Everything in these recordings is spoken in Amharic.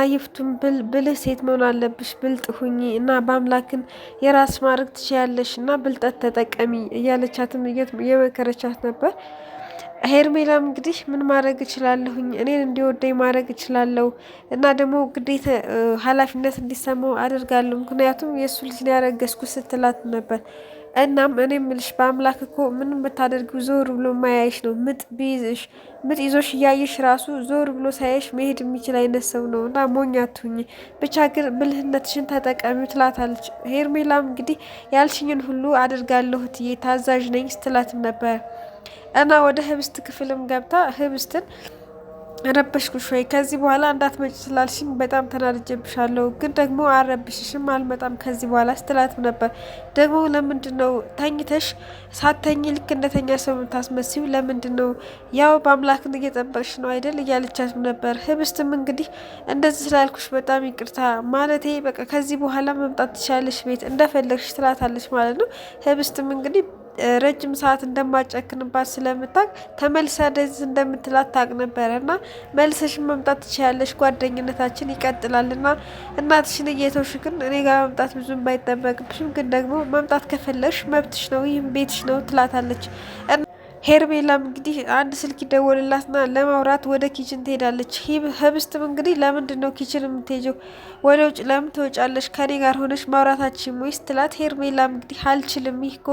አይፍቱም ብልህ ሴት መሆን አለብሽ፣ ብልጥ ሁኚ እና በአምላክን የራስ ማድረግ ትችያለሽ እና ብልጠት ተጠቀሚ እያለቻትም እየመከረቻት ነበር። ሄርሜላም እንግዲህ ምን ማድረግ እችላለሁኝ እኔን እንዲወደኝ ማድረግ እችላለሁ እና ደግሞ ግዴታ ኃላፊነት እንዲሰማው አደርጋለሁ ምክንያቱም የእሱ ልጅ ነው ያረገዝኩት ስትላት ነበር። እናም እኔ ምልሽ በአምላክ እኮ ምንም ብታደርጊው ዞር ብሎ ማያይሽ ነው። ምጥ ቢይዝሽ ምጥ ይዞሽ እያየሽ ራሱ ዞር ብሎ ሳይሽ መሄድ የሚችል አይነት ሰው ነው እና ሞኝ አትሁኝ፣ ብቻ ግን ብልህነትሽን ተጠቀሚው ትላታለች። ሄርሜላም እንግዲህ ያልሽኝን ሁሉ አድርጋለሁ እትዬ ታዛዥ ነኝ ስትላትም ነበር። እና ወደ ህብስት ክፍልም ገብታ ህብስትን ረበሽኩሽ ወይ ከዚህ በኋላ እንዳትመጭ ስላልሽኝ በጣም ተናድጄብሻለሁ፣ ግን ደግሞ አልረብሽሽም አልመጣም ከዚህ በኋላ ስትላትም ነበር። ደግሞ ለምንድነው ተኝተሽ ሳተኝ ልክ እንደተኛ ሰው የምታስመስዩ ለምንድነው? ያው በአምላክን እየጠበቅሽ ነው አይደል እያለቻትም ነበር። ህብስትም እንግዲህ እንደዚህ ስላልኩሽ በጣም ይቅርታ ማለቴ በቃ ከዚህ በኋላ መምጣት ትችያለሽ ቤት እንደፈለግሽ ትላታለች ማለት ነው። ህብስትም እንግዲህ ረጅም ሰዓት እንደማጨክንባት ስለምታውቅ ተመልሳ እንደዚህ እንደምትላት ታውቅ ነበረ እና መልሰሽን መምጣት ትችያለሽ ጓደኝነታችን ይቀጥላል እና እናትሽን እየተውሽ ግን እኔ ጋር መምጣት ብዙም ባይጠበቅብሽም ግን ደግሞ መምጣት ከፈለግሽ መብትሽ ነው ይህም ቤትሽ ነው ትላታለች። ሄርሜላም እንግዲህ አንድ ስልክ ይደወልላትና ለማውራት ወደ ኪችን ትሄዳለች። ህብስትም እንግዲህ ለምንድን ነው ኪችን የምትሄጀው? ወደ ውጭ ለምን ትወጫለሽ? ከኔ ጋር ሆነሽ ማውራታችን ወይስ ትላት። ሄርሜላም እንግዲህ አልችልም፣ ይህ እኮ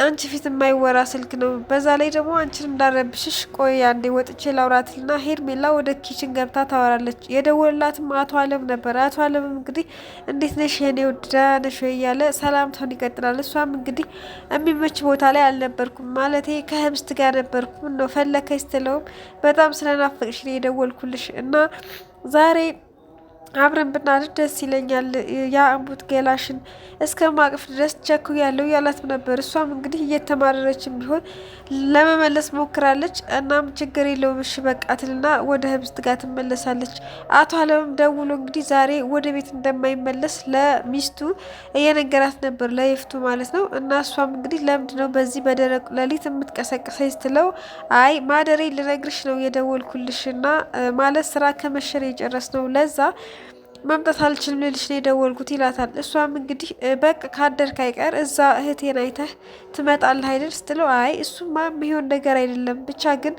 አንቺ ፊት የማይወራ ስልክ ነው፣ በዛ ላይ ደግሞ አንቺን እንዳረብሽሽ ቆይ አንዴ ወጥቼ ላውራትና ሄርሜላ ወደ ኪችን ገብታ ታወራለች። የደወላትም አቶ አለም ነበር። አቶ አለምም እንግዲህ እንዴት ነሽ የኔ ውድ ደህና ነሽ ወይ እያለ ሰላምታውን ይቀጥላል። እሷም እንግዲህ የሚመች ቦታ ላይ አልነበርኩም ማለቴ ከህብስት ጋር ነበርኩ ነው ፈለከኝ ስትለውም በጣም ስለናፈቅሽ ነው የደወልኩልሽ እና ዛሬ አብረን ብናድር ደስ ይለኛል፣ ያ እንቡት ገላሽን እስከ ማቅፍ ድረስ ቸኩ ያለው ያላት ነበር። እሷም እንግዲህ እየተማረረችም ቢሆን ለመመለስ ሞክራለች። እናም ችግር የለውም እሺ በቃ ትልና ወደ ህብስት ጋር ትመለሳለች። አቶ አለምም ደውሎ እንግዲህ ዛሬ ወደ ቤት እንደማይመለስ ለሚስቱ እየነገራት ነበር፣ ለይፍቱ ማለት ነው። እና እሷም እንግዲህ ለምንድን ነው በዚህ በደረቅ ሌሊት የምትቀሰቅሰኝ ስትለው አይ ማደሬ ልነግርሽ ነው የደወልኩልሽ እና ማለት ስራ ከመሸር የጨረስ ነው ለዛ መምጣት አልችልም ልልሽ ነው የደወልኩት ይላታል። እሷም እንግዲህ በቃ ካደርክ አይቀር እዛ እህቴን አይተህ ትመጣለህ አይደል ስትለው አይ እሱማ የሚሆን ነገር አይደለም ብቻ ግን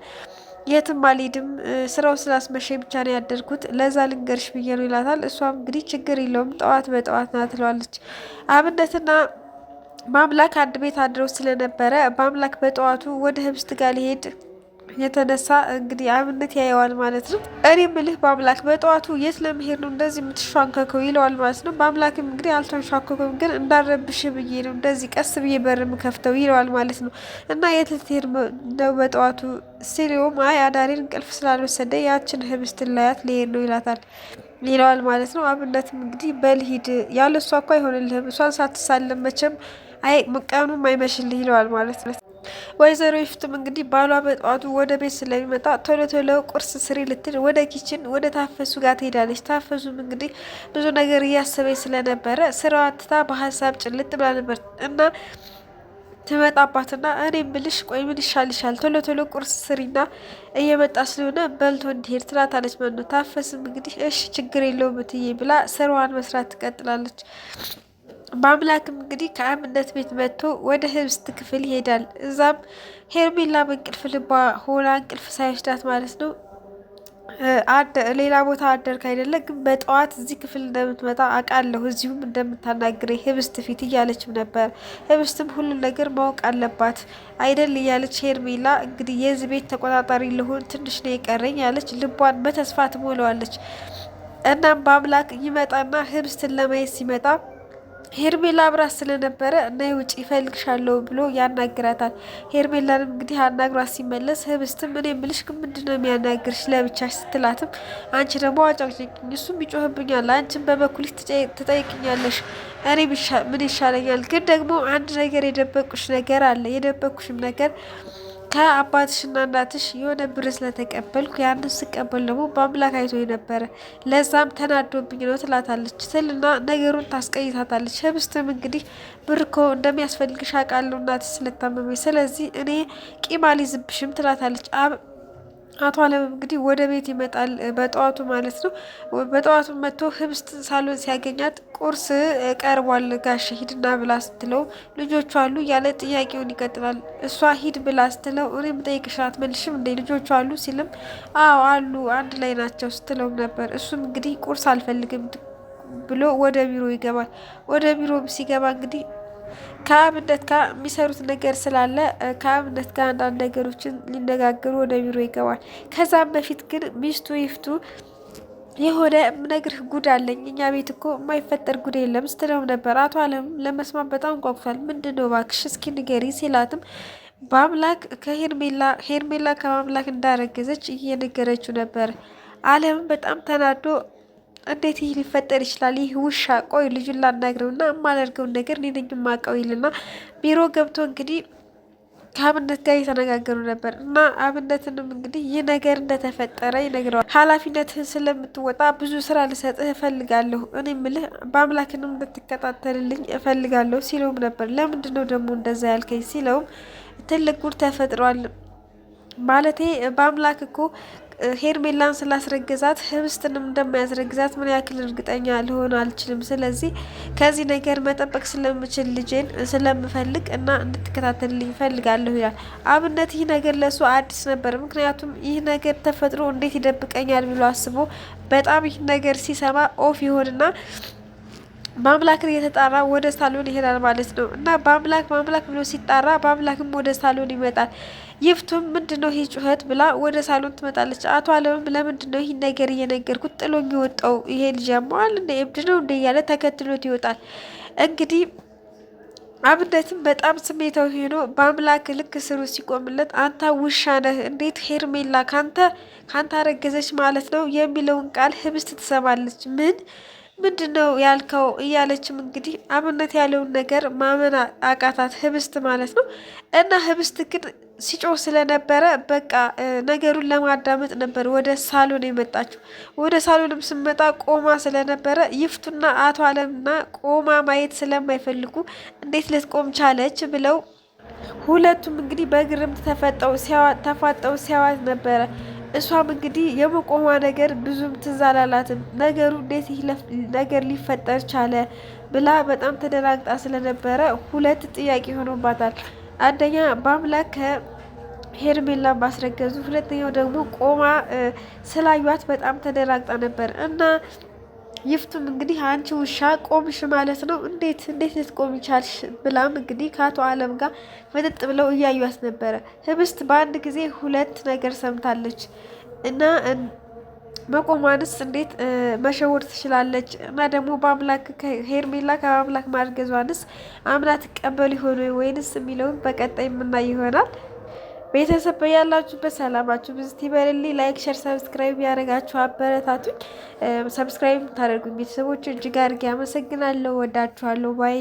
የትም አልሄድም ስራው ስላስመሸኝ ብቻ ነው ያደርኩት ለዛ ልንገርሽ ብዬ ነው ይላታል። እሷም እንግዲህ ችግር የለውም ጠዋት በጠዋት ና ትለዋለች። አብነትና በአምላክ አንድ ቤት አድረው ስለነበረ በአምላክ በጠዋቱ ወደ ህብስት ጋር ሊሄድ የተነሳ እንግዲህ አብነት ያየዋል ማለት ነው። እኔ ምልህ በአምላክ በጠዋቱ የት ለመሄድ ነው እንደዚህ የምትሿንከከው ይለዋል ማለት ነው። በአምላክም እንግዲህ አልተንሿከኩም ግን እንዳረብሽ ብዬ ነው እንደዚህ ቀስ ብዬ በር ምከፍተው ይለዋል ማለት ነው። እና የት ልትሄድ ነው በጠዋቱ ሲለውም አይ አዳሬን እንቅልፍ ስላልወሰደ ያችን ህብስት ላያት ሊሄድ ነው ይለዋል ማለት ነው። አብነትም እንግዲህ በልሂድ ያለ እሷ እኮ አይሆንልህም እሷን ሳትሳለም መቼም አይ ቀኑም አይመሽልህ ይለዋል ማለት ነው። ወይዘሮ ይፍቱም እንግዲህ ባሏ በጠዋቱ ወደ ቤት ስለሚመጣ ቶሎ ቶሎ ቁርስ ስሪ ልትል ወደ ኪችን ወደ ታፈሱ ጋር ትሄዳለች። ታፈሱም እንግዲህ ብዙ ነገር እያሰበች ስለነበረ ስራዋ ትታ በሀሳብ ጭልጥ ብላ ነበር እና ትመጣባትና እኔ ብልሽ ቆይ ምን ይሻልሻል ቶሎ ቶሎ ቁርስ ስሪና እየመጣ ስለሆነ በልቶ እንዲሄድ ትላታለች። መኖ ታፈስም እንግዲህ እሺ ችግር የለውም እትዬ ብላ ስራዋን መስራት ትቀጥላለች። በአምላክም እንግዲህ ከአብነት ቤት መጥቶ ወደ ህብስት ክፍል ይሄዳል። እዛም ሄርሜላ በእንቅልፍ ልቧ ሆና እንቅልፍ ሳይወስዳት ማለት ነው ሌላ ቦታ አደርክ አይደለ ግን በጠዋት እዚህ ክፍል እንደምትመጣ አውቃለሁ እዚሁም እንደምታናግረኝ ህብስት ፊት እያለችም ነበር። ህብስትም ሁሉን ነገር ማወቅ አለባት አይደል እያለች ሄርሜላ እንግዲህ የዚህ ቤት ተቆጣጣሪ ልሆን ትንሽ ነው የቀረኝ ያለች ልቧን በተስፋ ትሞላዋለች። እናም በአምላክ ይመጣና ህብስትን ለማየት ሲመጣ ሄርሜላ አብራት ስለነበረ እና ውጭ ይፈልግሻለሁ ብሎ ያናግራታል። ሄርሜላንም እንግዲህ አናግሯት ሲመለስ ህብስትም እኔ የምልሽ ግን ምንድነው የሚያናግርሽ ለብቻሽ ስትላትም አንቺ ደግሞ አጫውጭኝ እሱም ይጮህብኛል አንቺን በበኩልሽ ትጠይቅኛለሽ እኔ ምን ይሻለኛል ግን ደግሞ አንድ ነገር የደበቁሽ ነገር አለ የደበቁሽም ነገር ከአባትሽና እናትሽ የሆነ ብር ስለተቀበልኩ ያንን ስቀበል ደግሞ በአምላክ አይቶ ነበረ ለዛም ተናዶብኝ ነው ትላታለች ስልና ነገሩን ታስቀይታታለች። ህብስትም እንግዲህ ብር እኮ እንደሚያስፈልግሽ አውቃለሁ እናትሽ ስለታመመች ስለዚህ እኔ ቂም አልይዝብሽም ትላታለች። አቶ አለም እንግዲህ ወደ ቤት ይመጣል በጠዋቱ ማለት ነው። በጠዋቱ መጥቶ ህብስት ሳሎን ሲያገኛት ቁርስ ቀርቧል ጋሽ ሂድና ብላ ስትለው ልጆቹ አሉ እያለ ጥያቄውን ይቀጥላል። እሷ ሂድ ብላ ስትለው እኔም ጠይቅሽ አትመልሽም እንደ ልጆቹ አሉ ሲልም አዎ አሉ አንድ ላይ ናቸው ስትለውም ነበር። እሱም እንግዲህ ቁርስ አልፈልግም ብሎ ወደ ቢሮ ይገባል። ወደ ቢሮ ሲገባ እንግዲህ ከአብነት ጋር የሚሰሩት ነገር ስላለ ከአብነት ጋር አንዳንድ ነገሮችን ሊነጋገሩ ወደ ቢሮ ይገባል። ከዛም በፊት ግን ሚስቱ ይፍቱ የሆነ ምነግርህ ጉድ አለኝ እኛ ቤት እኮ የማይፈጠር ጉድ የለም ስትለውም ነበር። አቶ አለም ለመስማት በጣም ጓጉቷል። ምንድን ነው እባክሽ እስኪ ንገሪ ሲላትም በአምላክ ሄርሜላ ከማምላክ እንዳረገዘች እየነገረችው ነበር። አለምም በጣም ተናዶ እንዴት ይህ ሊፈጠር ይችላል? ይህ ውሻ ቆይ ልጁን ላናግረውና የማላደርገውን ነገር እኔ ነኝ የማውቀው ይልና ቢሮ ገብቶ እንግዲህ ከአብነት ጋር እየተነጋገሩ ነበር እና አብነትንም እንግዲህ ይህ ነገር እንደተፈጠረ ይነግረዋል። ኃላፊነትህን ስለምትወጣ ብዙ ስራ ልሰጥህ እፈልጋለሁ፣ እኔ ምልህ በአምላክንም እንድትከታተልልኝ እፈልጋለሁ ሲለውም ነበር። ለምንድን ነው ደግሞ እንደዛ ያልከኝ ሲለውም ትልቅ ጉድ ተፈጥሯል ማለቴ በአምላክ እኮ ሄርሜላን ስላስረገዛት ህብስትንም እንደማያስረግዛት ምን ያክል እርግጠኛ ልሆን አልችልም። ስለዚህ ከዚህ ነገር መጠበቅ ስለምችል ልጄን ስለምፈልግ እና እንድትከታተልልኝ እፈልጋለሁ ይላል። አብነት ይህ ነገር ለሱ አዲስ ነበር። ምክንያቱም ይህ ነገር ተፈጥሮ እንዴት ይደብቀኛል ብሎ አስቦ በጣም ይህ ነገር ሲሰማ ኦፍ ይሆንና በአምላክ እየተጣራ ወደ ሳሎን ይሄዳል ማለት ነው። እና በአምላክ ብሎ ሲጣራ በአምላክም ወደ ሳሎን ይመጣል። ይፍቱም ምንድነው ይህ ጩኸት ብላ ወደ ሳሎን ትመጣለች። አቶ አለምም ለምንድነው ይህ ነገር እየነገርኩት ጥሎኝ የወጣው ይሄ ልጅ ያመዋል እንደ እብድ ነው እንደ እያለ ተከትሎት ይወጣል። እንግዲህ አብነትም በጣም ስሜታዊ ሆኖ በአምላክ ልክ ስሩ ሲቆምለት አንተ ውሻ ነህ እንዴት ሄርሜላ ካንተ አረገዘች ማለት ነው የሚለውን ቃል ህብስት ትሰማለች። ምንድነው ያልከው እያለችም እንግዲህ አብነት ያለውን ነገር ማመን አቃታት ህብስት ማለት ነው። እና ህብስት ግን ሲጮህ ስለነበረ በቃ ነገሩን ለማዳመጥ ነበር ወደ ሳሎን የመጣችው። ወደ ሳሎንም ስመጣ ቆማ ስለነበረ ይፍቱና አቶ አለምና ቆማ ማየት ስለማይፈልጉ እንዴት ልትቆም ቻለች ብለው ሁለቱም እንግዲህ በግርምት ተፋጠው ሲያዋት ነበረ። እሷም እንግዲህ የመቆሟ ነገር ብዙም ትዝ አላላትም። ነገሩ እንዴት ይህ ነገር ሊፈጠር ቻለ ብላ በጣም ተደናግጣ ስለነበረ ሁለት ጥያቄ ሆኖባታል። አንደኛ በአምላክ ከሄርሜላ ማስረገዙ፣ ሁለተኛው ደግሞ ቆማ ስላዩት በጣም ተደናግጣ ነበር እና ይፍቱም እንግዲህ አንቺ ውሻ ቆምሽ ማለት ነው እንዴት ልትቆም ይቻልሽ ብላም እንግዲህ ከአቶ አለም ጋር መጠጥ ብለው እያዩት ነበረ። ህብስት በአንድ ጊዜ ሁለት ነገር ሰምታለች እና መቆሟንስ እንዴት መሸወድ ትችላለች? እና ደግሞ በአምላክ ሄርሜላ ከአምላክ ማርገዟንስ አምና ትቀበል ይሆን ወይንስ የሚለውን በቀጣይ የምናይ ይሆናል። ቤተሰብ ያላችሁበት ሰላማችሁ ብዙ ይበልልኝ። ላይክ፣ ሸር፣ ሰብስክራይብ ያደረጋችሁ አበረታቱኝ። ሰብስክራይብ ታደርጉኝ ቤተሰቦች እጅግ አድርጌ አመሰግናለሁ። ወዳችኋለሁ። ባይ